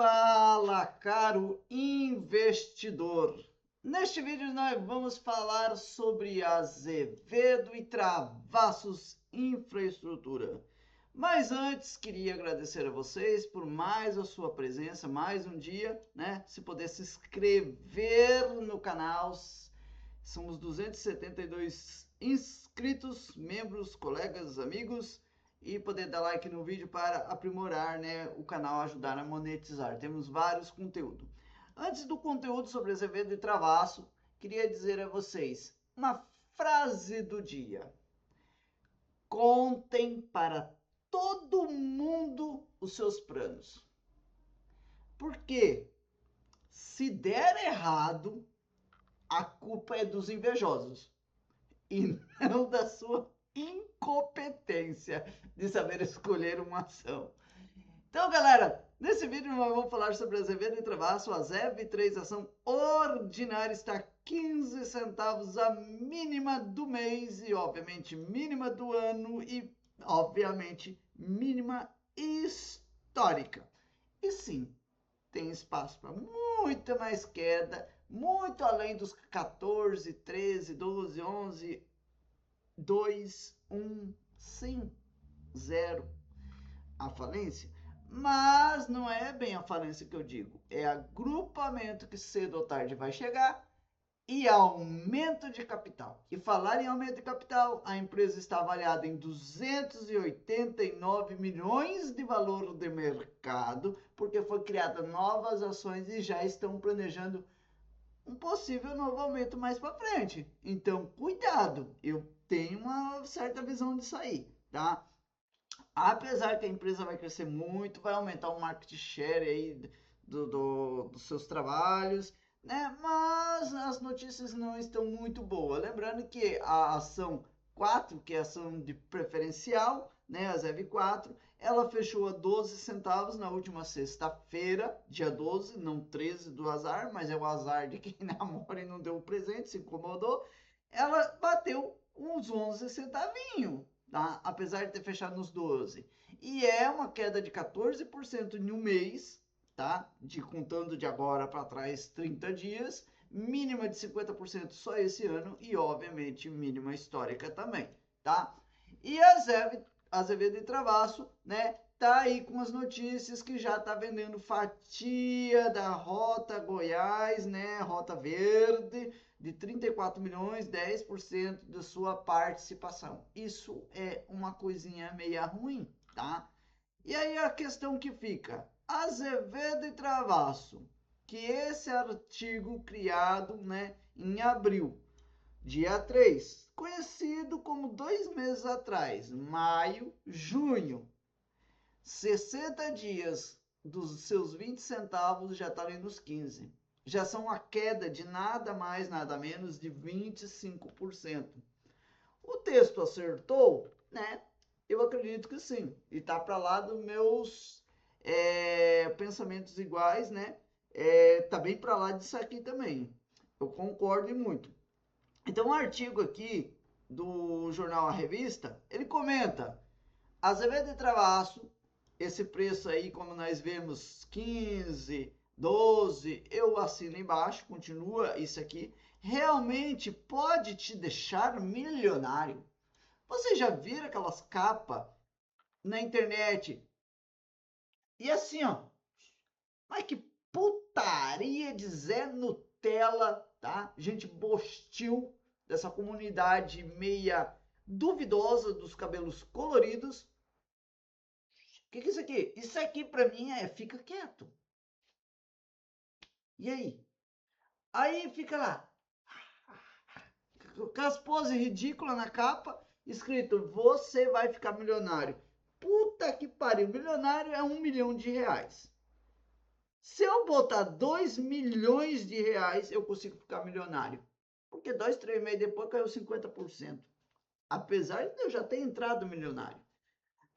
Fala, caro investidor! Neste vídeo nós vamos falar sobre Azevedo e Travassos Infraestrutura. Mas antes, queria agradecer a vocês por mais a sua presença, mais um dia, né? Se puder se inscrever no canal, somos 272 inscritos, membros, colegas, amigos, e poder dar like no vídeo para aprimorar, né, o canal, ajudar a monetizar. Temos vários conteúdos. Antes do conteúdo sobre Azevedo e Travasso, queria dizer a vocês uma frase do dia. Contem para todo mundo os seus planos. Porque se der errado, a culpa é dos invejosos e não da sua incompetência de saber escolher uma ação. Então, galera, nesse vídeo nós vamos falar sobre Azevedo e Travasso. A ZEV3 ação ordinária está 15 centavos a mínima do mês e, obviamente, mínima do ano e, obviamente, mínima histórica. E sim, tem espaço para muita mais queda, muito além dos 14, 13, 12, 11, 2, 1, sim, 0, a falência. Mas não é bem a falência que eu digo, é agrupamento que cedo ou tarde vai chegar e aumento de capital. E falar em aumento de capital, a empresa está avaliada em 289 milhões de valor de mercado, porque foi criada novas ações e já estão planejando um possível novo aumento mais para frente. Então, cuidado, eu tenho uma certa visão disso aí, tá? Apesar que a empresa vai crescer muito, vai aumentar o market share aí dos seus trabalhos, né? Mas as notícias não estão muito boas. Lembrando que a ação 4, que é a ação de preferencial, né, a ZEV4, ela fechou a 12 centavos na última sexta-feira, dia 12, não 13 do azar, mas é o azar de quem namora e não deu o presente, se incomodou. Ela bateu uns 11 centavinhos, tá? Apesar de ter fechado nos 12. E é uma queda de 14% em um mês, tá? Contando de agora para trás 30 dias, mínima de 50% só esse ano e, obviamente, mínima histórica também, tá? E a Azevedo e Travasso, né, tá aí com as notícias que já tá vendendo fatia da Rota Goiás, né, Rota Verde, de 34 milhões, 10% da sua participação. Isso é uma coisinha meia ruim, tá? E aí a questão que fica, Azevedo e Travasso, que esse artigo criado, né, em abril, dia 3, conhecido como 2 meses atrás, maio, junho, 60 dias dos seus 20 centavos já está ali nos 15. Já são uma queda de nada mais, nada menos de 25%. O texto acertou, né? Eu acredito que sim. E tá para lá dos meus pensamentos iguais, né? Tá bem para lá disso aqui também. Eu concordo muito. Então, um artigo aqui do jornal A Revista, ele comenta, Azevedo e Travasso, esse preço aí, como nós vemos, 15, 12, eu assino embaixo, continua isso aqui, realmente pode te deixar milionário. Você já viram aquelas capas na internet? E assim, ó, mas que putaria de Zé Nutella, tá? Gente bostil dessa comunidade meia duvidosa dos cabelos coloridos. O que é isso aqui? Isso aqui pra mim fica quieto. E aí? Aí fica lá, com as poses ridículas na capa, escrito, você vai ficar milionário. Puta que pariu, milionário é 1 milhão de reais. Se eu botar 2 milhões de reais, eu consigo ficar milionário. Porque 2, 3 meses depois caiu 50%. Apesar de eu já ter entrado milionário.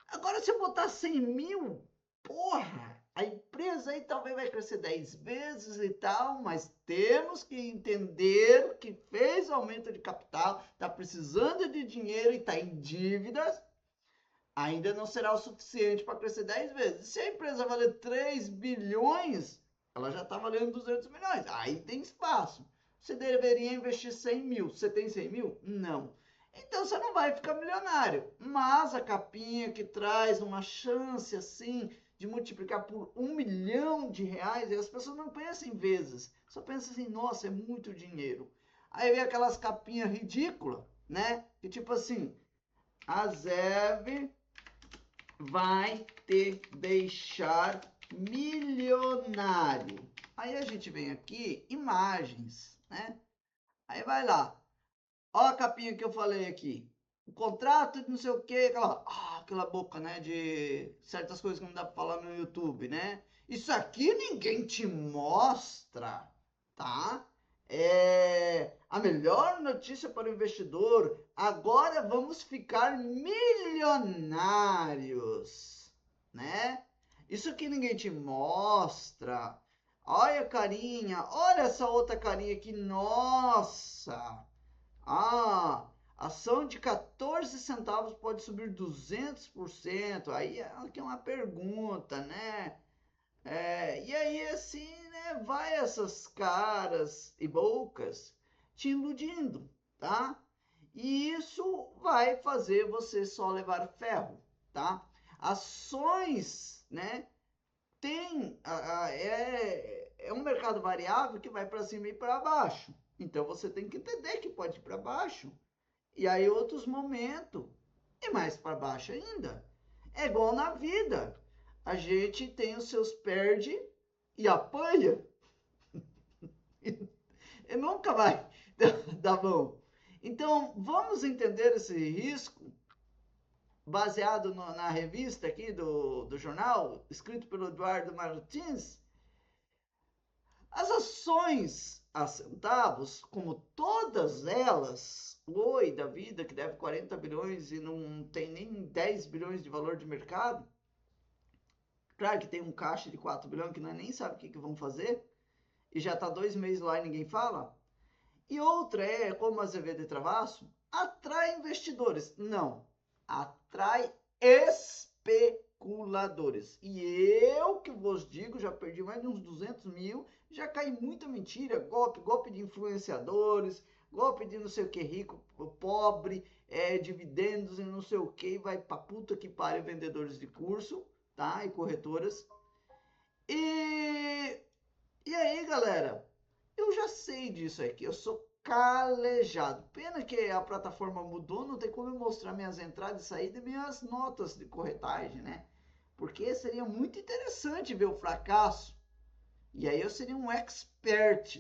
Agora, se eu botar 100 mil, porra, a empresa aí talvez vai crescer 10 vezes e tal, mas temos que entender que fez aumento de capital, está precisando de dinheiro e está em dívidas. ainda não será o suficiente para crescer 10 vezes. Se a empresa valer 3 bilhões, ela já está valendo 200 milhões. Aí tem espaço. Você deveria investir 100 mil. Você tem 100 mil? Não. Então você não vai ficar milionário. Mas a capinha que traz uma chance assim de multiplicar por R$ 1 milhão, e as pessoas não pensam em vezes. Só pensam assim, nossa, é muito dinheiro. Aí vem aquelas capinhas ridículas, né? Que tipo assim, a ZEV vai te deixar milionário. Aí a gente vem aqui, imagens, né? Aí vai lá. Ó a capinha que eu falei aqui. O contrato de não sei o que, aquela boca, né? De certas coisas que não dá pra falar no YouTube, né? Isso aqui ninguém te mostra, tá? É a melhor notícia para o investidor. Agora vamos ficar milionários, né? Isso aqui ninguém te mostra. Olha a carinha, olha essa outra carinha aqui, nossa! Ação de 14 centavos pode subir 200%. Aí aqui é uma pergunta, né? E aí, assim, né, vai essas caras e bocas te iludindo, tá? E isso vai fazer você só levar ferro, tá? Ações, né? É um mercado variável que vai para cima e para baixo. Então você tem que entender que pode ir para baixo. E aí outros momentos e mais para baixo ainda. É igual na vida. A gente tem os seus perde e apanha. E nunca vai dar bom. Então, vamos entender esse risco baseado na revista aqui do jornal, escrito pelo Eduardo Martins. As ações a centavos, como todas elas, Oi da vida, que deve 40 bilhões e não tem nem 10 bilhões de valor de mercado. Claro que tem um caixa de 4 bilhões que nós nem sabe o que vão fazer. E já está 2 meses lá e ninguém fala. E outra é, como a Azevedo e Travasso, atrai investidores. Não, atrai especuladores. E eu que vos digo, já perdi mais de uns 200 mil, já caí muita mentira, golpe de influenciadores, golpe de não sei o que rico, pobre, dividendos e não sei o que, vai pra puta que pariu vendedores de curso, tá? E corretoras. E aí, galera, eu já sei disso aqui, eu sou calejado. Pena que a plataforma mudou, não tem como eu mostrar minhas entradas e saídas e minhas notas de corretagem, né? Porque seria muito interessante ver o fracasso. E aí eu seria um expert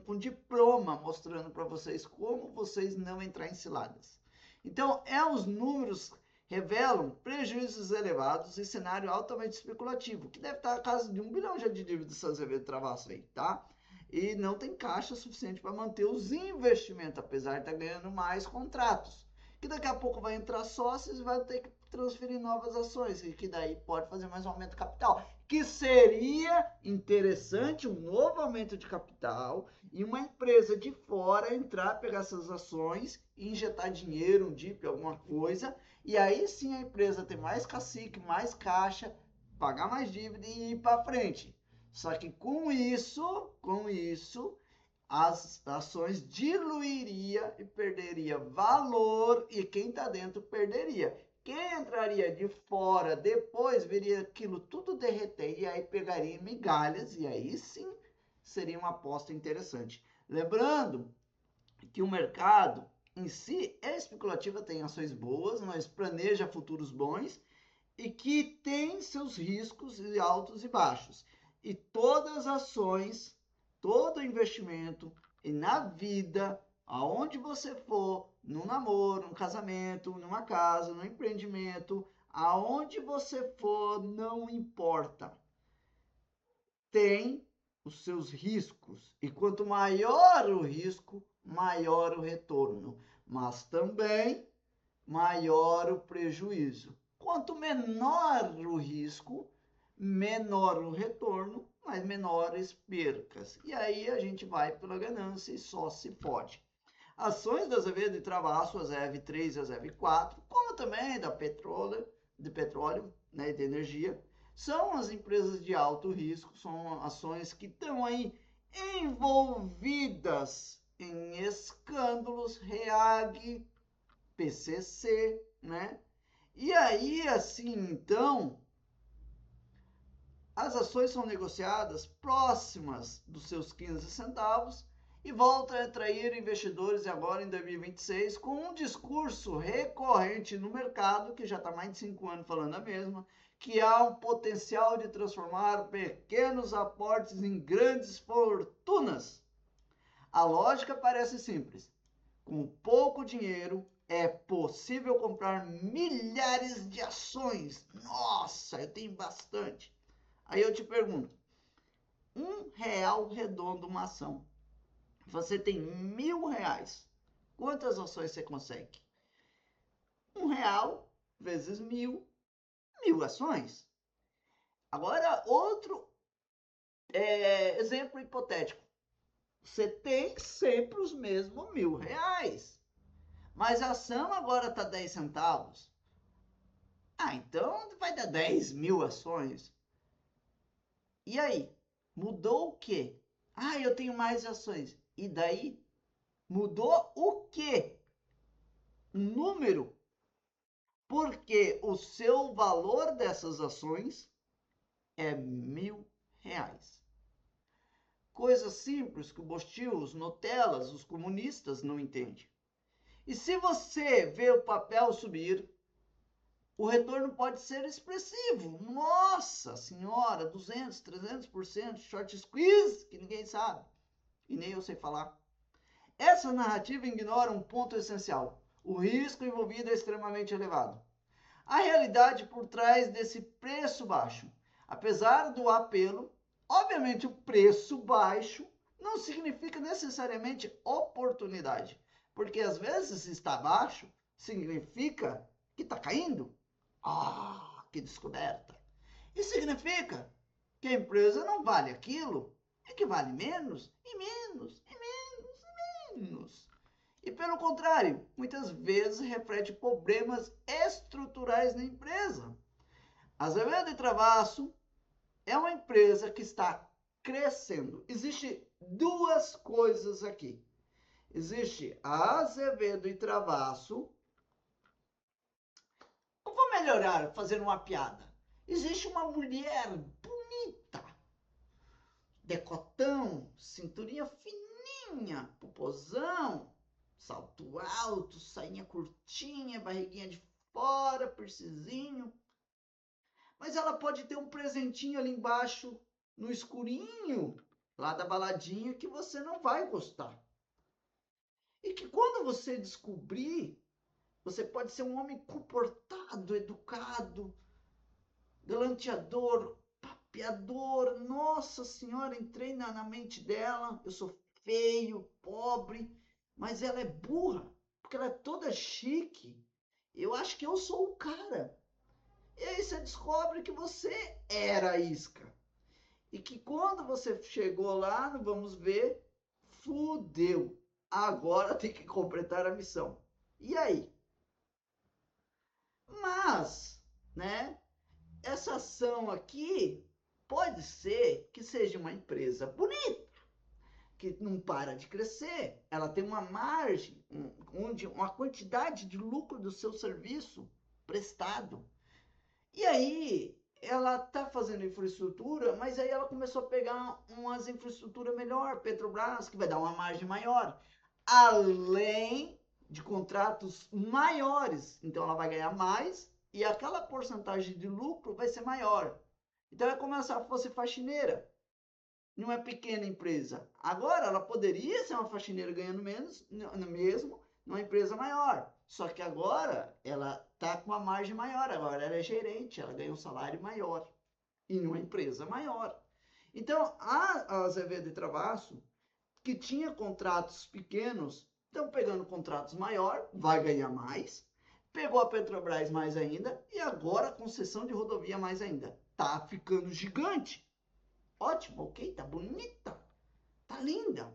com diploma mostrando para vocês como vocês não entrar em ciladas. Então, os números revelam prejuízos elevados e cenário altamente especulativo, que deve estar a casa de 1 bilhão já de dívidas de Azevedo Travasso aí, tá? E não tem caixa suficiente para manter os investimentos, apesar de estar ganhando mais contratos. Que daqui a pouco vai entrar sócios e vai ter que transferir novas ações, e que daí pode fazer mais um aumento de capital. Que seria interessante um novo aumento de capital e uma empresa de fora entrar, pegar essas ações, injetar dinheiro, um DIP, alguma coisa, e aí sim a empresa ter mais cacique, mais caixa, pagar mais dívida e ir para frente. Só que com isso, as ações diluiria e perderia valor e quem está dentro perderia. Quem entraria de fora depois veria aquilo tudo derreter e aí pegaria migalhas e aí sim seria uma aposta interessante. Lembrando que o mercado em si é especulativo, tem ações boas, mas planeja futuros bons e que tem seus riscos altos e baixos. E todas as ações, todo investimento e na vida, aonde você for, num namoro, num casamento, numa casa, num empreendimento, aonde você for, não importa. Tem os seus riscos. E quanto maior o risco, maior o retorno. Mas também maior o prejuízo. Quanto menor o risco, menor o retorno, mas menores percas. E aí a gente vai pela ganância e só se pode. Ações da Azevedo e Travasso, a ZEV3 e a ZEV4, como como também de petróleo, né, e de energia, são as empresas de alto risco, são ações que estão aí envolvidas em escândalos, REAG, PCC, né? E aí, assim, então, as ações são negociadas próximas dos seus 15 centavos e voltam a atrair investidores agora em 2026 com um discurso recorrente no mercado, que já está mais de 5 anos falando a mesma, que há um potencial de transformar pequenos aportes em grandes fortunas. A lógica parece simples. Com pouco dinheiro, é possível comprar milhares de ações. Nossa, eu tenho bastante. Aí eu te pergunto, R$1 redondo uma ação. Você tem R$1.000. Quantas ações você consegue? R$1 vezes 1.000, 1.000 ações. Agora, outro exemplo hipotético. Você tem sempre os mesmos R$1.000. Mas a ação agora está 10 centavos. Então vai dar 10.000 ações. E aí? Mudou o quê? Eu tenho mais ações. E daí? Mudou o quê? Número. Porque o seu valor dessas ações é R$1.000. Coisa simples que o Bostil, os Nutellas, os comunistas não entendem. E se você vê o papel subir, o retorno pode ser expressivo. Nossa senhora, 200, 300%, short squeeze, que ninguém sabe. E nem eu sei falar. Essa narrativa ignora um ponto essencial. O risco envolvido é extremamente elevado. A realidade por trás desse preço baixo. Apesar do apelo, obviamente o preço baixo não significa necessariamente oportunidade. Porque às vezes está baixo, significa que está caindo. Que descoberta! Isso significa que a empresa não vale aquilo e que vale menos, e menos, e menos, e menos. E pelo contrário, muitas vezes reflete problemas estruturais na empresa. A Azevedo Travasso é uma empresa que está crescendo. Existem duas coisas aqui. Existe a Azevedo e Travasso. Eu vou melhorar fazendo uma piada. Existe uma mulher bonita, decotão, cinturinha fininha, popozão, salto alto, sainha curtinha, barriguinha de fora, piercingzinho. Mas ela pode ter um presentinho ali embaixo, no escurinho, lá da baladinha, que você não vai gostar. E que quando você descobrir, você pode ser um homem comportado, educado, galanteador, papeador. Nossa senhora, entrei na mente dela. Eu sou feio, pobre, mas ela é burra, porque ela é toda chique. Eu acho que eu sou o cara. E aí você descobre que você era a isca. E que quando você chegou lá, no vamos ver, fudeu. Agora tem que completar a missão. E aí? Mas, né? Essa ação aqui pode ser que seja uma empresa bonita, que não para de crescer. Ela tem uma margem, uma quantidade de lucro do seu serviço prestado. E aí, ela está fazendo infraestrutura, mas aí ela começou a pegar umas infraestruturas melhor, Petrobras, que vai dar uma margem maior, além de contratos maiores. Então, ela vai ganhar mais e aquela porcentagem de lucro vai ser maior. Então, é como se ela fosse faxineira, não é pequena empresa. Agora, ela poderia ser uma faxineira ganhando menos, mesmo, numa empresa maior. Só que agora, ela está com uma margem maior. Agora, ela é gerente, ela ganha um salário maior em uma empresa maior. Então, a Azevedo e Travasso, que tinha contratos pequenos, estão pegando contratos maior, vai ganhar mais. Pegou a Petrobras mais ainda e agora a concessão de rodovia mais ainda. Tá ficando gigante. Ótimo, ok, tá bonita, tá linda.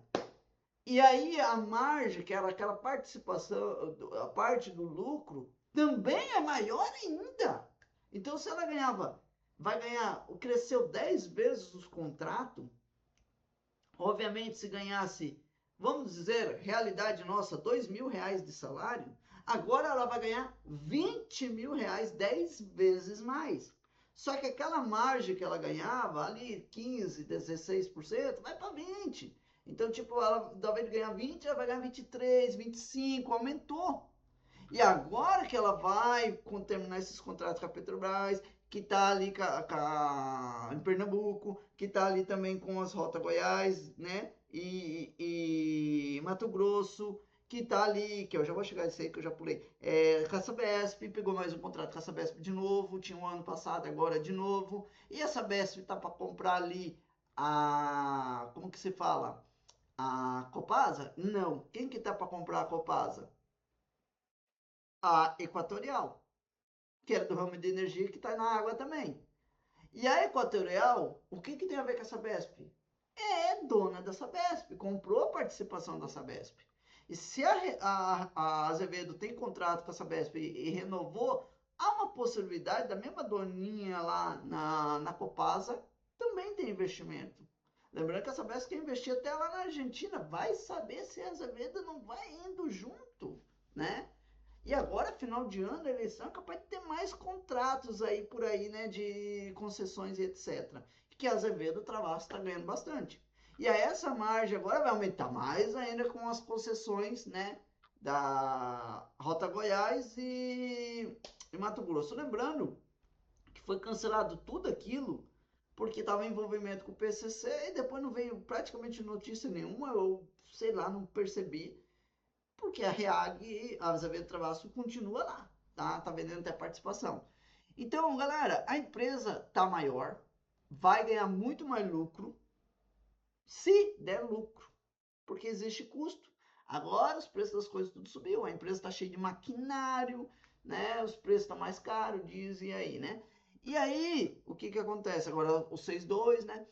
E aí a margem, que era aquela participação, a parte do lucro, também é maior ainda. Então, se ela vai ganhar, cresceu 10 vezes os contratos, obviamente, se ganhasse, vamos dizer, realidade nossa, R$ 2.000 de salário, agora ela vai ganhar R$ 20.000, 10 vezes mais. Só que aquela margem que ela ganhava, ali 15, 16%, vai para 20%. Então, tipo, ela, ao invés de ganhar 20, ela vai ganhar 23, 25, aumentou. E agora que ela vai terminar esses contratos com a Petrobras, que está ali em Pernambuco, que está ali também com as Rota Goiás, né? E Mato Grosso, que está ali, que eu já vou chegar a isso aí que eu já pulei, com a Sabesp, pegou mais um contrato com a Sabesp de novo, tinha um ano passado, agora de novo, e a Sabesp está para comprar ali como que se fala? A Copasa? Não. Quem que tá para comprar a Copasa? A Equatorial, que era do ramo de energia que está na água também. E a Equatorial, o que tem a ver com a Sabesp? É dona da Sabesp, comprou a participação da Sabesp. E se a Azevedo tem contrato com a Sabesp e renovou, há uma possibilidade da mesma doninha lá na Copasa também ter investimento. Lembrando que a Sabesp quer investir até lá na Argentina. Vai saber se a Azevedo não vai indo junto, né? E agora, final de ano, a eleição é capaz de ter mais contratos aí por aí, né? De concessões e etc. Que a Azevedo Travasso está ganhando bastante. E aí essa margem agora vai aumentar mais ainda com as concessões, né? Da Rota Goiás e Mato Grosso. Lembrando que foi cancelado tudo aquilo porque estava em envolvimento com o PCC e depois não veio praticamente notícia nenhuma, eu sei lá, não percebi, porque a REAG, a Azevedo Travasso, continua lá, tá? Tá vendendo até participação. Então, galera, a empresa tá maior, vai ganhar muito mais lucro, se der lucro, porque existe custo. Agora os preços das coisas tudo subiu, a empresa está cheia de maquinário, né? Os preços estão mais caros, dizem aí, né? E aí, o que acontece? Agora o 6,2, né?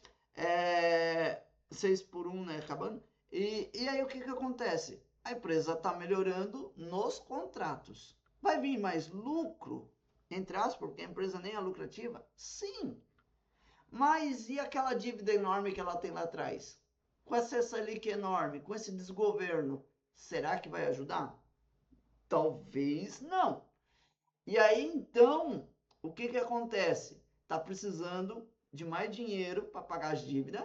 6 por 1, né? Acabando. E aí o que acontece? A empresa está melhorando nos contratos. Vai vir mais lucro, entre aspas, porque a empresa nem é lucrativa? Sim. Mas e aquela dívida enorme que ela tem lá atrás? Com essa Selic enorme, com esse desgoverno, será que vai ajudar? Talvez não. E aí então, o que acontece? Está precisando de mais dinheiro para pagar as dívidas,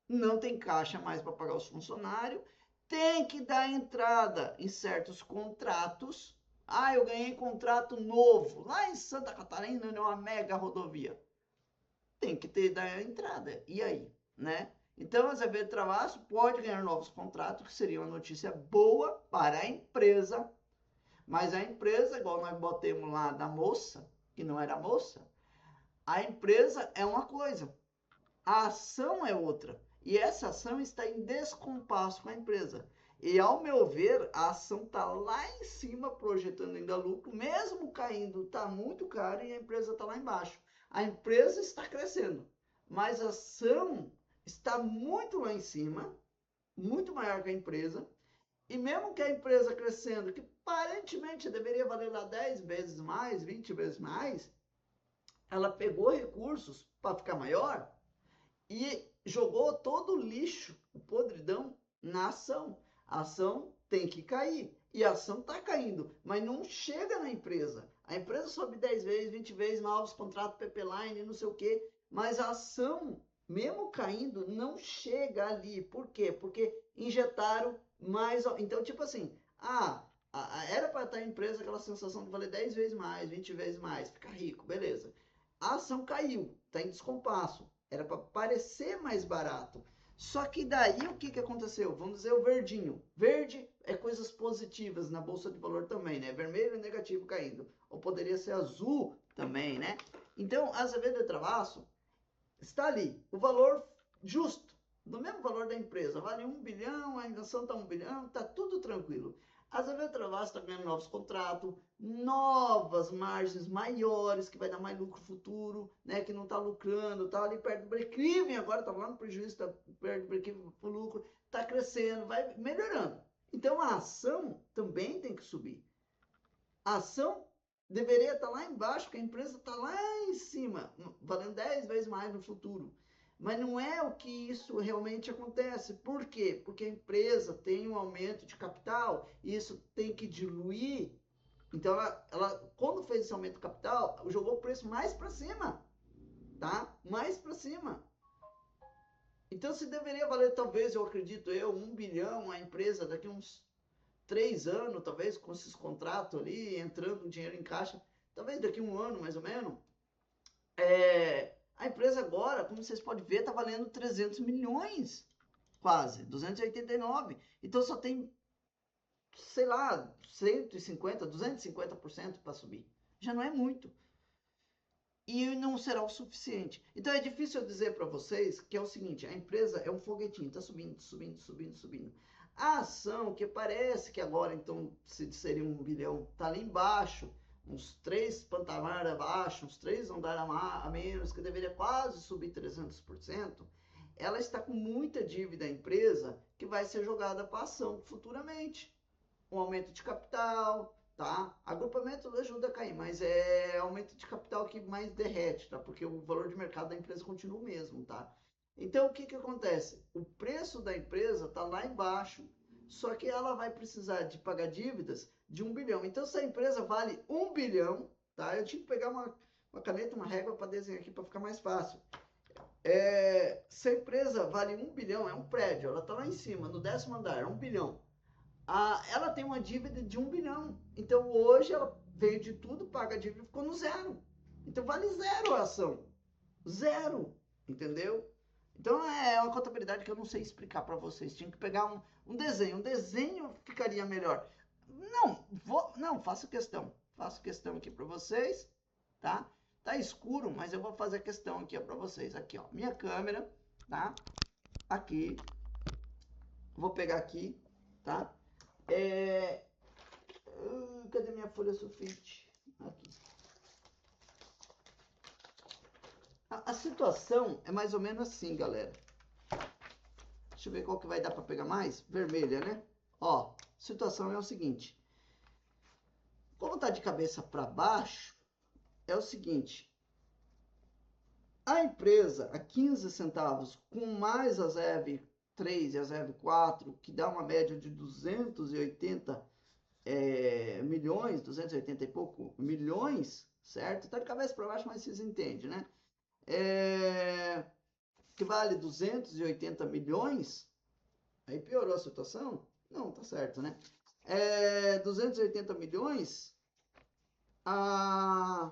não tem caixa mais para pagar os funcionários, tem que dar entrada em certos contratos. Ah, eu ganhei contrato novo lá em Santa Catarina, numa mega rodovia. Tem que ter dar entrada. E aí, né? Então, a Azevedo Travasso pode ganhar novos contratos, que seria uma notícia boa para a empresa. Mas a empresa, igual nós botemos lá da moça, que não era moça, a empresa é uma coisa, a ação é outra. E essa ação está em descompasso com a empresa. E, ao meu ver, a ação está lá em cima, projetando ainda lucro, mesmo caindo, está muito caro e a empresa está lá embaixo. A empresa está crescendo, mas a ação está muito lá em cima, muito maior que a empresa. E mesmo que a empresa crescendo, que aparentemente deveria valer lá 10 vezes mais, 20 vezes mais, ela pegou recursos para ficar maior e jogou todo o lixo, o podridão, na ação. A ação tem que cair. E a ação está caindo, mas não chega na empresa. A empresa sobe 10 vezes, 20 vezes, novos contratos, pipeline, não sei o quê. Mas a ação, mesmo caindo, não chega ali. Por quê? Porque injetaram mais. Então, tipo assim, era para estar a empresa aquela sensação de valer 10 vezes mais, 20 vezes mais, ficar rico, beleza. A ação caiu, está em descompasso. Era para parecer mais barato. Só que daí o que aconteceu? Vamos dizer o verdinho. Verde é coisas positivas na bolsa de valor também, né? Vermelho é negativo caindo. Ou poderia ser azul também, né? Então, a Azevedo Travasso está ali. O valor justo, do mesmo valor da empresa. Vale 1 bilhão, a ação está 1 bilhão, está tudo tranquilo. A Azevedo Travasso está ganhando novos contratos, novas margens maiores, que vai dar mais lucro futuro, né? Que não está lucrando, está ali perto do break-even, agora está lá no prejuízo, está perto do break-even para o lucro, está crescendo, vai melhorando. Então a ação também tem que subir. A ação deveria estar lá embaixo, porque a empresa está lá em cima, valendo 10 vezes mais no futuro. Mas não é o que isso realmente acontece. Por quê? Porque a empresa tem um aumento de capital e isso tem que diluir. Então, quando fez esse aumento de capital, jogou o preço mais para cima, tá? Mais para cima. Então, se deveria valer, talvez, eu acredito 1 bilhão a empresa daqui a uns 3 anos, talvez, com esses contratos ali, entrando dinheiro em caixa, talvez daqui a um ano, mais ou menos. A empresa agora, como vocês podem ver, está valendo 300 milhões, quase, 289. Então, só tem, sei lá, 150, 250% para subir. Já não é muito. E não será o suficiente. Então é difícil eu dizer para vocês que é o seguinte, a empresa é um foguetinho, está subindo, subindo, subindo, subindo. A ação, que parece que agora então seria 1 bilhão, está ali embaixo, uns 3 patamares abaixo, uns 3 andares a menos, que deveria quase subir 300%, ela está com muita dívida, a empresa, que vai ser jogada para ação futuramente. Um aumento de capital, tá? Agrupamento ajuda a cair, mas é aumento de capital que mais derrete, tá? Porque o valor de mercado da empresa continua o mesmo, tá? Então, o que que acontece? O preço da empresa tá lá embaixo, só que ela vai precisar de pagar dívidas de 1 bilhão. Então, se a empresa vale 1 bilhão, tá? Eu tinha que pegar uma caneta, uma régua para desenhar aqui para ficar mais fácil. Se a empresa vale 1 bilhão, é um prédio, ela tá lá em cima, no 10º andar, é 1 bilhão. Ela tem uma dívida de 1 bilhão. Então, hoje, ela veio de tudo, paga a dívida e ficou no zero. Então, vale zero a ação. Zero. Entendeu? Então, é uma contabilidade que eu não sei explicar para vocês. Tinha que pegar um desenho. Um desenho ficaria melhor. Não, faço questão. Faço questão aqui para vocês, tá? Tá escuro, mas eu vou fazer questão aqui para vocês. Aqui, ó. Minha câmera, tá? Aqui. Vou pegar aqui, tá? Cadê minha folha sulfite? Aqui. A situação é mais ou menos assim, galera. Deixa eu ver qual que vai dar para pegar mais. Vermelha, né? Ó, a situação é o seguinte. Como tá de cabeça para baixo, é o seguinte. A empresa a 15 centavos com mais a ZEV3 e a ZEV4, que dá uma média de 280 milhões, 280 e pouco milhões, certo? Tá de cabeça para baixo, mas vocês entendem, né? Que vale 280 milhões, aí piorou a situação? Não, tá certo, né? 280 milhões, a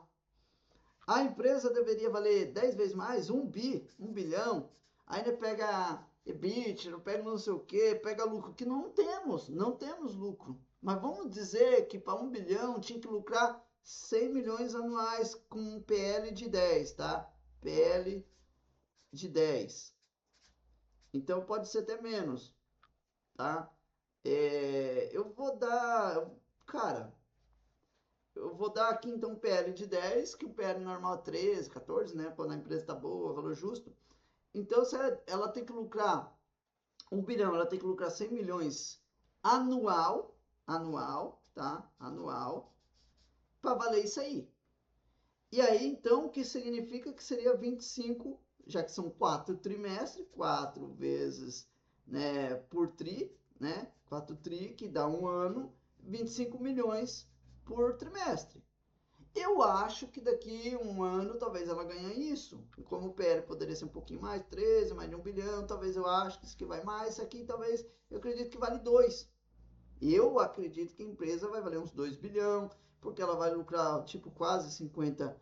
empresa deveria valer 10 vezes mais, 1 bilhão, ainda pega EBIT, não pega não sei o que, pega lucro, que não temos lucro. Mas vamos dizer que para 1 bilhão tinha que lucrar 100 milhões anuais com um PL de 10, tá? PL de 10. Então pode ser até menos, tá? Eu vou dar, cara, eu vou dar aqui então um PL de 10, que o PL normal é 13, 14, né? Quando a empresa tá boa, valor justo. Então, se ela tem que lucrar 1 bilhão, ela tem que lucrar 100 milhões anual, tá? Anual, para valer isso aí. E aí, então, o que significa que seria 25, já que são 4 trimestres, 4 vezes, né, por tri, né? 4 tri, que dá um ano, 25 milhões por trimestre. Eu acho que daqui um ano talvez ela ganhe isso. Como o PL poderia ser um pouquinho mais, 13, mais de 1 bilhão, talvez eu acho que isso aqui vai mais, isso aqui talvez eu acredito que vale 2. Eu acredito que a empresa vai valer uns 2 bilhão, porque ela vai lucrar tipo quase 50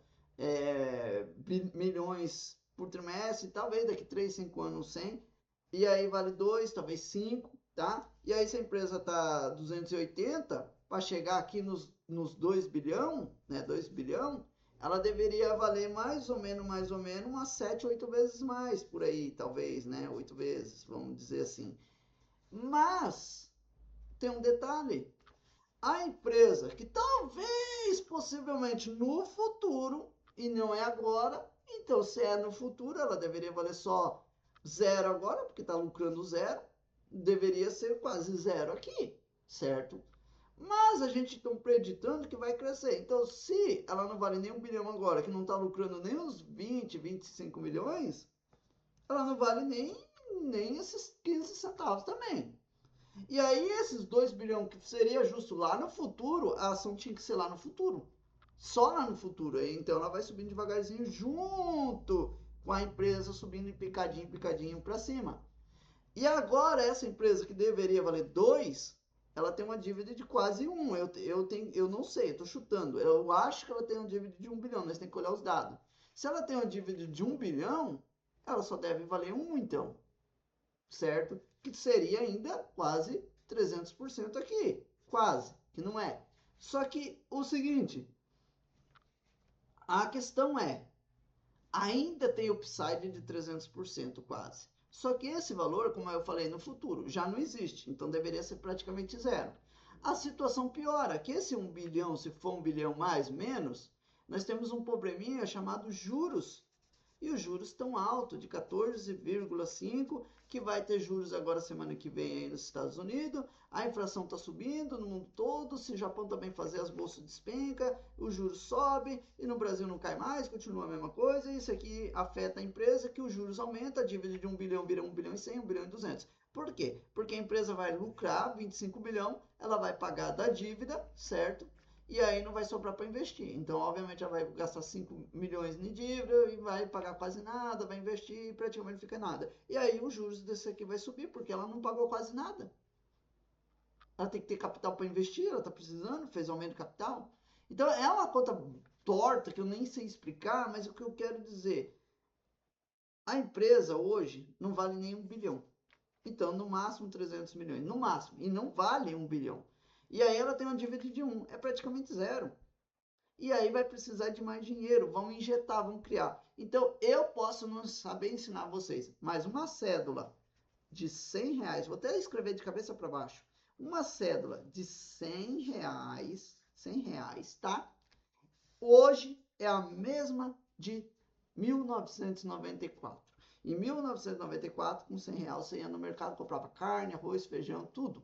milhões por trimestre, talvez daqui 3, 5 anos 100, e aí vale 2, talvez 5, tá? E aí se a empresa tá 280, para chegar aqui nos 2 bilhão, né, 2 bilhão, ela deveria valer mais ou menos umas 7, 8 vezes mais por aí, talvez, né, 8 vezes, vamos dizer assim. Mas tem um detalhe, a empresa que talvez, possivelmente no futuro, e não é agora, então se é no futuro, ela deveria valer só 0 agora, porque está lucrando 0, deveria ser quase 0 aqui, certo? Mas a gente está acreditando que vai crescer. Então, se ela não vale nem 1 bilhão agora, que não está lucrando nem uns 20, 25 milhões, ela não vale nem esses 15 centavos também. E aí, esses 2 bilhões, que seria justo lá no futuro, a ação tinha que ser lá no futuro. Só lá no futuro. Então, ela vai subindo devagarzinho junto com a empresa, subindo em picadinho para cima. E agora, essa empresa que deveria valer 2, ela tem uma dívida de quase 1. Eu não sei, eu estou chutando. Eu acho que ela tem uma dívida de 1 bilhão, mas tem que olhar os dados. Se ela tem uma dívida de 1 bilhão, ela só deve valer 1, então. Certo? Que seria ainda quase 300% aqui. Quase, que não é. Só que o seguinte, a questão é, ainda tem upside de 300% quase. Só que esse valor, como eu falei, no futuro já não existe, então deveria ser praticamente zero. A situação piora, que esse 1 bilhão, se for 1 bilhão mais, menos, nós temos um probleminha chamado juros. E os juros estão altos, de 14,5%, que vai ter juros agora semana que vem aí nos Estados Unidos. A inflação está subindo no mundo todo. Se o Japão também fazer, as bolsas despenca, o juros sobe e no Brasil não cai mais, continua a mesma coisa. Isso aqui afeta a empresa, que os juros aumentam, a dívida de 1 bilhão vira 1 bilhão e 100, 1 bilhão e 200. Por quê? Porque a empresa vai lucrar 25 bilhão, ela vai pagar da dívida, certo? E aí não vai sobrar para investir. Então, obviamente, ela vai gastar 5 milhões em dívida e vai pagar quase nada, vai investir e praticamente não fica nada. E aí os juros desse aqui vai subir, porque ela não pagou quase nada. Ela tem que ter capital para investir, ela está precisando, fez aumento de capital. Então, é uma conta torta que eu nem sei explicar, mas o que eu quero dizer, a empresa hoje não vale nem 1 bilhão. Então, no máximo 300 milhões, no máximo, e não vale 1 bilhão. E aí ela tem uma dívida de 1, é praticamente zero. E aí vai precisar de mais dinheiro, vão injetar, vão criar. Então, eu posso não saber ensinar vocês, mas uma cédula de 100 reais, vou até escrever de cabeça para baixo, uma cédula de 100 reais, tá? Hoje é a mesma de 1994. Em 1994, com 100 reais, você ia no mercado, comprava carne, arroz, feijão, tudo.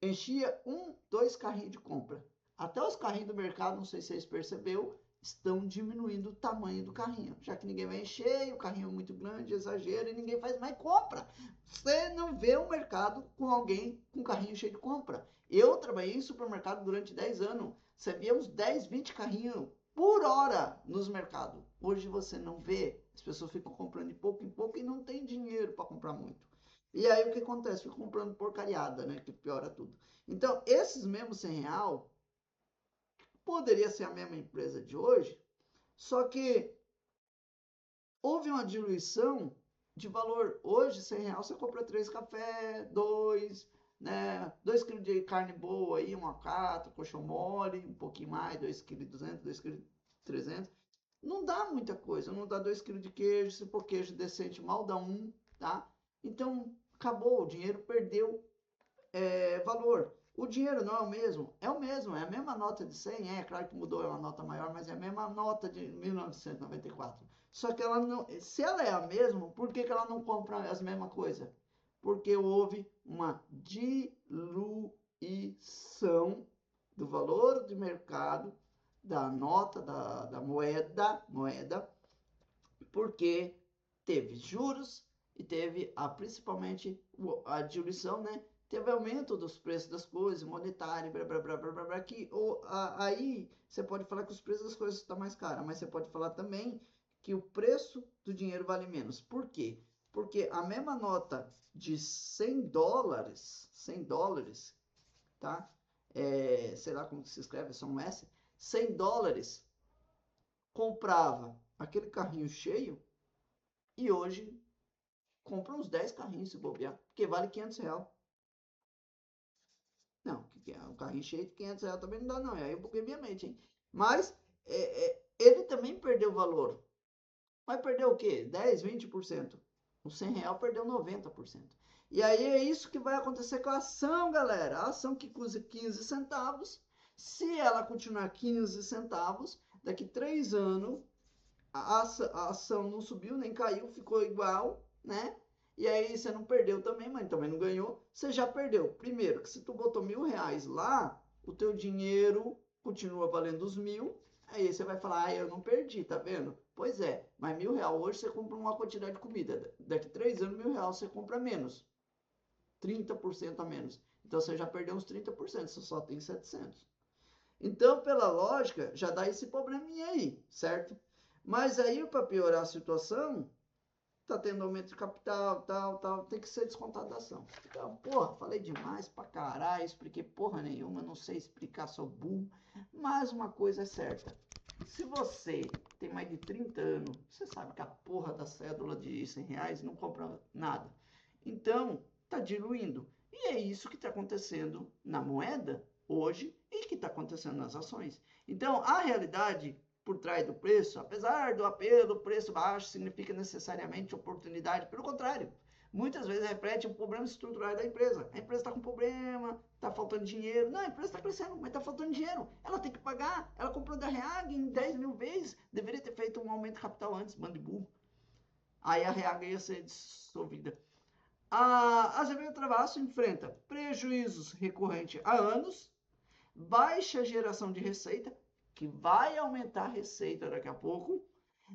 Enchia 2 carrinhos de compra. Até os carrinhos do mercado, não sei se vocês perceberam, estão diminuindo o tamanho do carrinho. Já que ninguém vai encher, o carrinho é muito grande, exagero, e ninguém faz mais compra. Você não vê um mercado com alguém com carrinho cheio de compra. Eu trabalhei em supermercado durante 10 anos. Você via uns 10, 20 carrinhos por hora nos mercados. Hoje você não vê. As pessoas ficam comprando de pouco em pouco e não tem dinheiro para comprar muito. E aí o que acontece? Fica comprando porcariada, né? Que piora tudo. Então, esses mesmos 100 real poderia ser a mesma empresa de hoje, só que houve uma diluição de valor. Hoje, 100 real, você compra 3 café, 2, né? 2 kg de carne boa aí, uma cata, colchão mole, um pouquinho mais, 2 kg 200, 2 kg 300. Não dá muita coisa, não dá 2 kg de queijo, se for queijo decente, mal dá 1, tá? Então, acabou, o dinheiro perdeu valor. O dinheiro não é o mesmo? É o mesmo, é a mesma nota de 100, claro que mudou, é uma nota maior, mas é a mesma nota de 1994. Só que ela não, se ela é a mesma, por que ela não compra as mesmas coisas? Porque houve uma diluição do valor de mercado da nota da moeda, porque teve juros e teve principalmente a diluição, né? Teve aumento dos preços das coisas, monetário, blá, blá, blá, blá, blá, blá, que aí você pode falar que os preços das coisas estão mais caros, mas você pode falar também que o preço do dinheiro vale menos. Por quê? Porque a mesma nota de 100 dólares, tá? Sei lá como se escreve, é só um S, 100 dólares comprava aquele carrinho cheio e hoje compra uns 10 carrinhos se bobear, porque vale 500 reais. Não, um carrinho cheio de 500 reais também não dá não, aí eu buguei minha mente, hein? Mas ele também perdeu valor. Mas perdeu o quê? 10, 20%. O 100 real perdeu 90%. E aí é isso que vai acontecer com a ação, galera. A ação que custa 15 centavos, se ela continuar 15 centavos, daqui 3 anos a ação não subiu nem caiu, ficou igual, né? E aí você não perdeu também, mas também não ganhou. Você já perdeu. Primeiro, que se tu botou R$ 1.000 lá, o teu dinheiro continua valendo os 1.000. Aí você vai falar, eu não perdi, tá vendo? Pois é, mas R$ 1.000 hoje você compra uma quantidade de comida. Daqui 3 anos, R$ 1.000 você compra menos. 30% a menos. Então você já perdeu uns 30%, você só tem 700. Então, pela lógica, já dá esse probleminha aí, certo? Mas aí, para piorar a situação, tá tendo aumento de capital, tal, tem que ser descontado da ação. Então, porra, falei demais pra caralho, expliquei porra nenhuma, não sei explicar, sou burro. Mas uma coisa é certa, se você tem mais de 30 anos, você sabe que a porra da cédula de R$ 100 não compra nada. Então, tá diluindo. E é isso que está acontecendo na moeda hoje e que está acontecendo nas ações. Então, a realidade por trás do preço, apesar do apelo, preço baixo significa necessariamente oportunidade. Pelo contrário, muitas vezes reflete o problema estrutural da empresa. A empresa está com problema, está faltando dinheiro. Não, a empresa está crescendo, mas está faltando dinheiro. Ela tem que pagar. Ela comprou da Reag em 10 mil vezes. Deveria ter feito um aumento de capital antes, bando de burro. Aí a Reag ia ser dissolvida. A Azevedo Travasso enfrenta prejuízos recorrentes há anos, baixa geração de receita, que vai aumentar a receita daqui a pouco,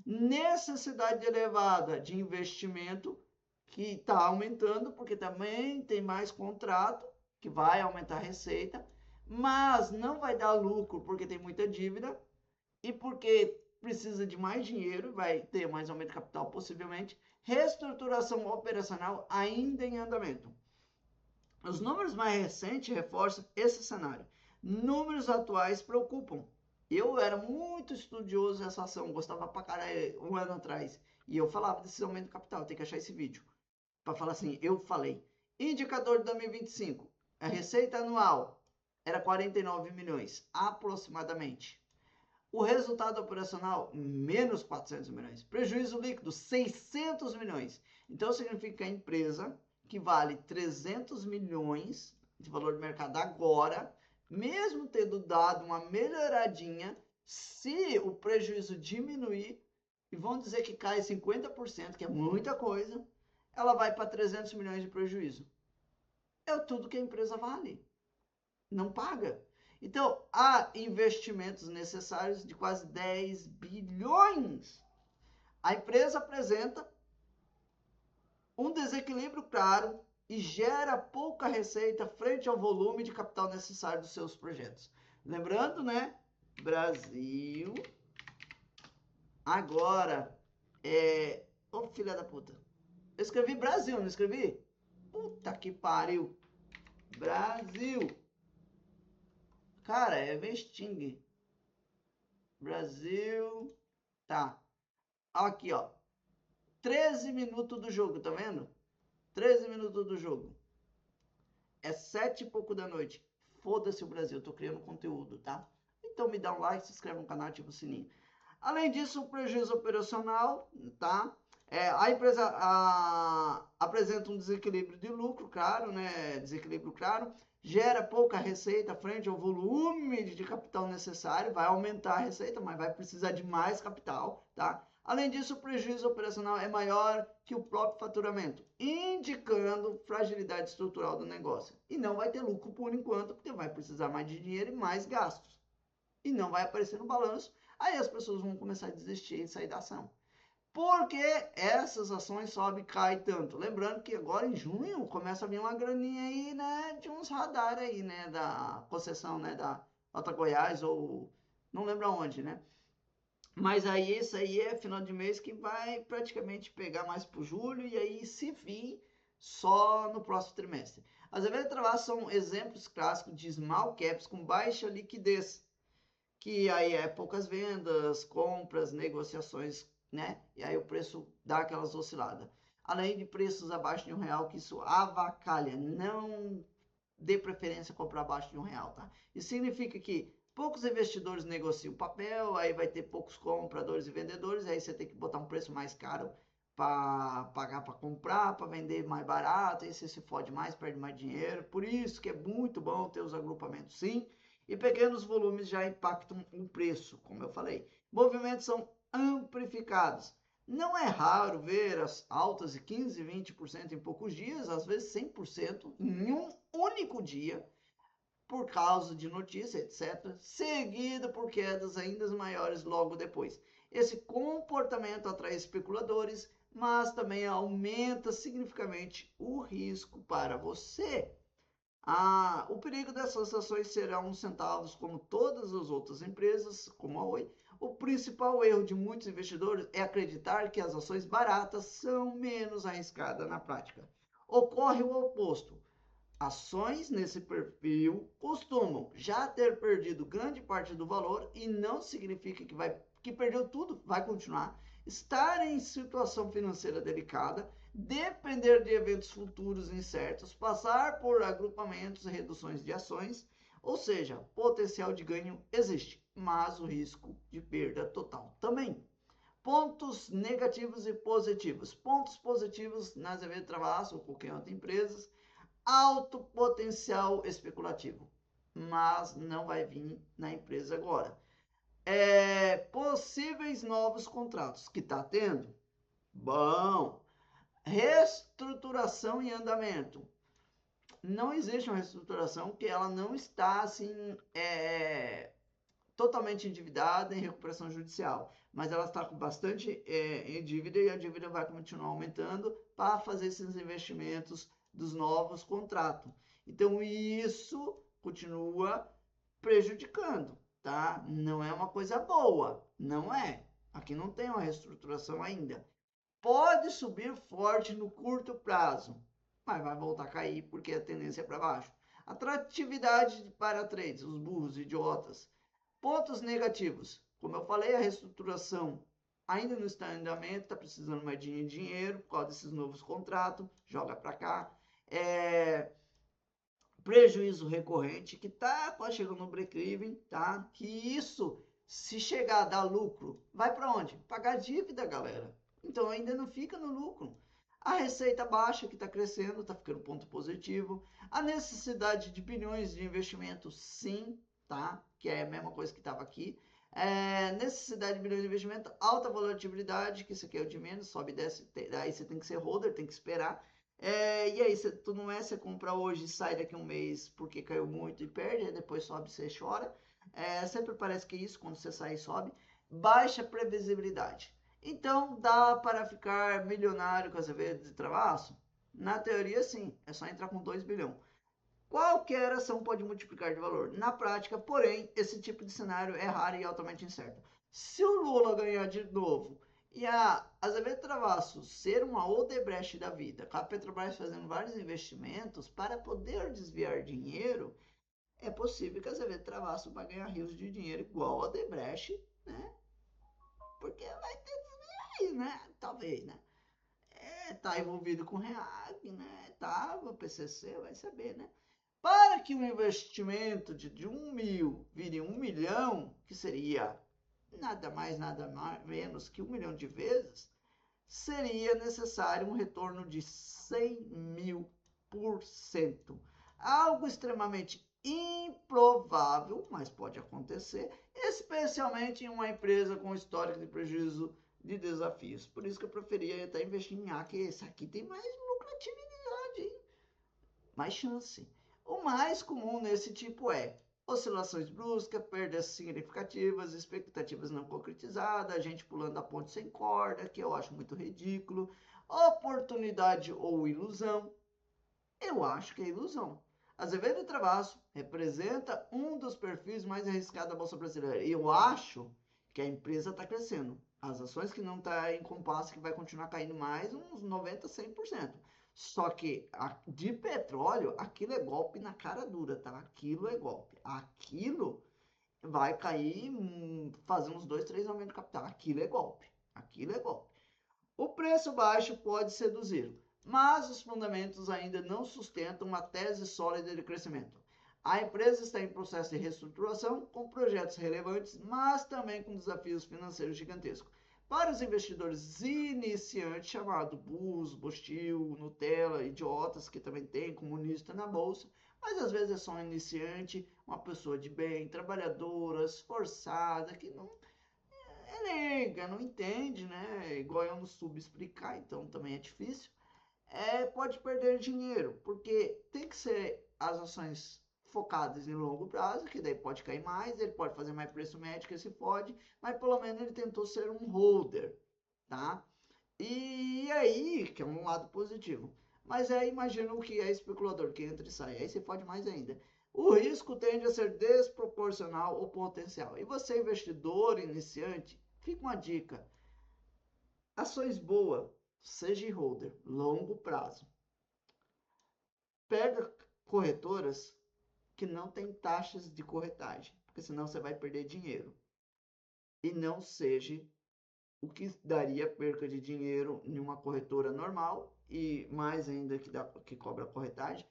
necessidade elevada de investimento, que está aumentando, porque também tem mais contrato, que vai aumentar a receita, mas não vai dar lucro, porque tem muita dívida, e porque precisa de mais dinheiro, vai ter mais aumento de capital possivelmente, reestruturação operacional ainda em andamento. Os números mais recentes reforçam esse cenário. Números atuais preocupam. Eu era muito estudioso dessa ação, gostava pra caralho um ano atrás. E eu falava desse aumento de capital, tem que achar esse vídeo. Para falar assim, eu falei. Indicador de 2025, a receita anual era 49 milhões, aproximadamente. O resultado operacional, menos 400 milhões. Prejuízo líquido, 600 milhões. Então, significa que a empresa, que vale 300 milhões de valor de mercado agora, mesmo tendo dado uma melhoradinha, se o prejuízo diminuir, e vão dizer que cai 50%, que é muita coisa, ela vai para 300 milhões de prejuízo. É tudo que a empresa vale. Não paga. Então, há investimentos necessários de quase 10 bilhões. A empresa apresenta um desequilíbrio claro e gera pouca receita frente ao volume de capital necessário dos seus projetos. Lembrando, né? Brasil. Agora, Ô, filha da puta. Eu escrevi Brasil, não escrevi? Puta que pariu. Brasil. Cara, é Vesting. Brasil. Tá. Aqui, ó. 13 minutos do jogo, tá vendo? 13 minutos do jogo. É 7 e pouco da noite. Foda-se o Brasil, eu tô criando conteúdo, tá? Então me dá um like, se inscreve no canal, ativa o sininho. Além disso, o prejuízo operacional, tá? A empresa apresenta um desequilíbrio de lucro, claro, né? Desequilíbrio claro. Gera pouca receita frente ao volume de capital necessário. Vai aumentar a receita, mas vai precisar de mais capital, tá? Além disso, o prejuízo operacional é maior que o próprio faturamento, indicando fragilidade estrutural do negócio. E não vai ter lucro por enquanto, porque vai precisar mais de dinheiro e mais gastos. E não vai aparecer no balanço. Aí as pessoas vão começar a desistir e sair da ação. Porque essas ações sobem e caem tanto. Lembrando que agora em junho começa a vir uma graninha aí, né? De uns radar aí, né? Da concessão, né? Da Alta Goiás ou não lembro aonde, né? Mas aí esse aí é final de mês que vai praticamente pegar mais pro julho e aí se vir só no próximo trimestre. As Azevedo Travasso são exemplos clássicos de small caps com baixa liquidez, que aí é poucas vendas, compras, negociações, né? E aí o preço dá aquelas osciladas. Além de preços abaixo de R$ 1, que isso avacalha. Não dê preferência a comprar abaixo de R$ 1, tá? Isso significa que poucos investidores negociam papel, aí vai ter poucos compradores e vendedores, aí você tem que botar um preço mais caro para pagar para comprar, para vender mais barato, aí você se fode mais, perde mais dinheiro. Por isso que é muito bom ter os agrupamentos, sim. E pequenos volumes já impactam o preço, como eu falei. Movimentos são amplificados. Não é raro ver as altas de 15, 20% em poucos dias, às vezes 100% em um único dia, por causa de notícia, etc., seguido por quedas ainda maiores logo depois. Esse comportamento atrai especuladores, mas também aumenta significativamente o risco para você. O perigo dessas ações será uns centavos, como todas as outras empresas, como a Oi. O principal erro de muitos investidores é acreditar que as ações baratas são menos arriscadas na prática. Ocorre o oposto. Ações nesse perfil costumam já ter perdido grande parte do valor e não significa que perdeu tudo, vai continuar. Estar em situação financeira delicada, depender de eventos futuros incertos, passar por agrupamentos e reduções de ações, ou seja, potencial de ganho existe, mas o risco de perda total também. Pontos negativos e positivos. Pontos positivos na Azevedo Travasso ou qualquer outra empresa: alto potencial especulativo, mas não vai vir na empresa agora. Possíveis novos contratos que está tendo? Bom. Reestruturação em andamento. Não existe uma reestruturação que ela não está assim totalmente endividada em recuperação judicial, mas ela está com bastante em dívida e a dívida vai continuar aumentando para fazer esses investimentos dos novos contratos. Então isso continua prejudicando, tá? Não é uma coisa boa, não é. Aqui não tem uma reestruturação ainda. Pode subir forte no curto prazo, mas vai voltar a cair porque a tendência é para baixo. Atratividade para trades, os burros, idiotas. Pontos negativos. Como eu falei, a reestruturação ainda não está em andamento, está precisando mais de dinheiro por causa desses novos contratos, joga para cá. Prejuízo recorrente, que está quase chegando no break-even, tá? Que isso, se chegar a dar lucro, vai para onde? Pagar dívida, galera. Então ainda não fica no lucro. A receita baixa, que está crescendo, está ficando ponto positivo. A necessidade de bilhões de investimento, sim, tá? Que é a mesma coisa que estava aqui. Necessidade de bilhões de investimento, alta volatilidade, que isso aqui é o de menos, sobe e desce, aí você tem que ser holder, tem que esperar. E aí, tu não você compra hoje e sai daqui um mês porque caiu muito e perde, aí depois sobe e você chora. Sempre parece que é isso, quando você sai e sobe. Baixa previsibilidade. Então, dá para ficar milionário com as Azevedo de Travasso? Na teoria, sim. É só entrar com 2 bilhões. Qualquer ação pode multiplicar de valor. Na prática, porém, esse tipo de cenário é raro e altamente incerto. Se o Lula ganhar de novo e a Azevedo Travasso ser uma Odebrecht da vida, com a Petrobras fazendo vários investimentos para poder desviar dinheiro, é possível que a Azevedo Travasso vai ganhar rios de dinheiro igual a Odebrecht, né? Porque vai ter desvio, né? Talvez, né? Tá envolvido com REAG, né? Tá, o PCC vai saber, né? Para que o investimento de 1 mil vire 1 milhão, que seria nada mais, nada menos que 1 milhão de vezes, seria necessário um retorno de 100.000%. Algo extremamente improvável, mas pode acontecer, especialmente em uma empresa com histórico de prejuízo de desafios. Por isso que eu preferia até investir em A, que esse aqui tem mais lucratividade, hein? Mais chance. O mais comum nesse tipo é oscilações bruscas, perdas significativas, expectativas não concretizadas, gente pulando a ponte sem corda, que eu acho muito ridículo, oportunidade ou ilusão. Eu acho que é ilusão. Azevedo Travasso representa um dos perfis mais arriscados da Bolsa Brasileira. E eu acho que a empresa está crescendo. As ações que não estão em compasso, que vai continuar caindo mais, uns 90%, 100%. Só que de petróleo, aquilo é golpe na cara dura, tá? Aquilo é golpe. Aquilo vai cair, fazer uns 2, 3 aumentos de capital. Aquilo é golpe. Aquilo é golpe. O preço baixo pode seduzir, mas os fundamentos ainda não sustentam uma tese sólida de crescimento. A empresa está em processo de reestruturação, com projetos relevantes, mas também com desafios financeiros gigantescos. Para os investidores iniciantes, chamados burros, bostil, Nutella, idiotas, que também tem comunista na bolsa, mas às vezes é só um iniciante, uma pessoa de bem, trabalhadora, esforçada, que não é leiga, não entende, né? Igual eu não soube explicar, então também é difícil. Pode perder dinheiro, porque tem que ser as ações focadas em longo prazo, que daí pode cair mais, ele pode fazer mais preço médio, esse pode, mas pelo menos ele tentou ser um holder, tá? E aí, que é um lado positivo. Mas aí imagina o que é especulador, que entra e sai. Aí você pode mais ainda. O risco tende a ser desproporcional ao potencial. E você, investidor iniciante, fica uma dica. Ações boas, seja holder, longo prazo. Pega corretoras que não tem taxas de corretagem, porque senão você vai perder dinheiro. E não seja o que daria perca de dinheiro em uma corretora normal e mais ainda que cobra corretagem,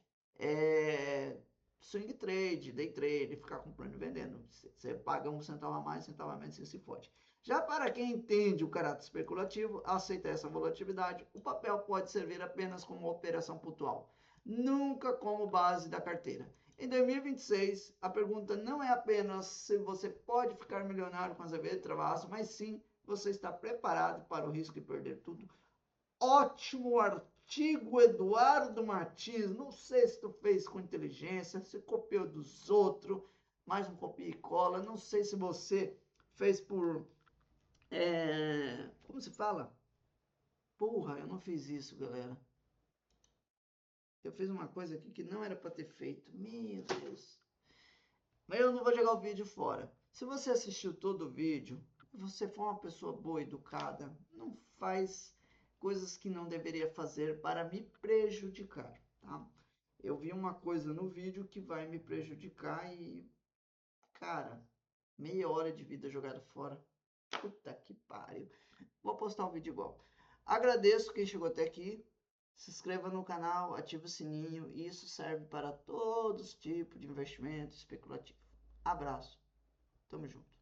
swing trade, day trade, ficar comprando e vendendo. Você paga um centavo a mais, centavo a menos, você se fode. Já para quem entende o caráter especulativo, aceita essa volatilidade, o papel pode servir apenas como uma operação pontual, nunca como base da carteira. Em 2026, a pergunta não é apenas se você pode ficar milionário com as EV de travasso, mas sim você está preparado para o risco de perder tudo. Ótimo artigo, Eduardo Martins. Não sei se tu fez com inteligência, se copiou dos outros, mais um copia e cola. Não sei se você fez por... como se fala? Porra, eu não fiz isso, galera. Eu fiz uma coisa aqui que não era para ter feito. Meu Deus. Mas eu não vou jogar o vídeo fora. Se você assistiu todo o vídeo, você for uma pessoa boa, educada, não faz coisas que não deveria fazer para me prejudicar, tá? Eu vi uma coisa no vídeo que vai me prejudicar e, cara, meia hora de vida jogada fora. Puta que pariu. Vou postar o vídeo igual. Agradeço quem chegou até aqui. Se inscreva no canal, ative o sininho. Isso serve para todos os tipos de investimento especulativo. Abraço. Tamo junto.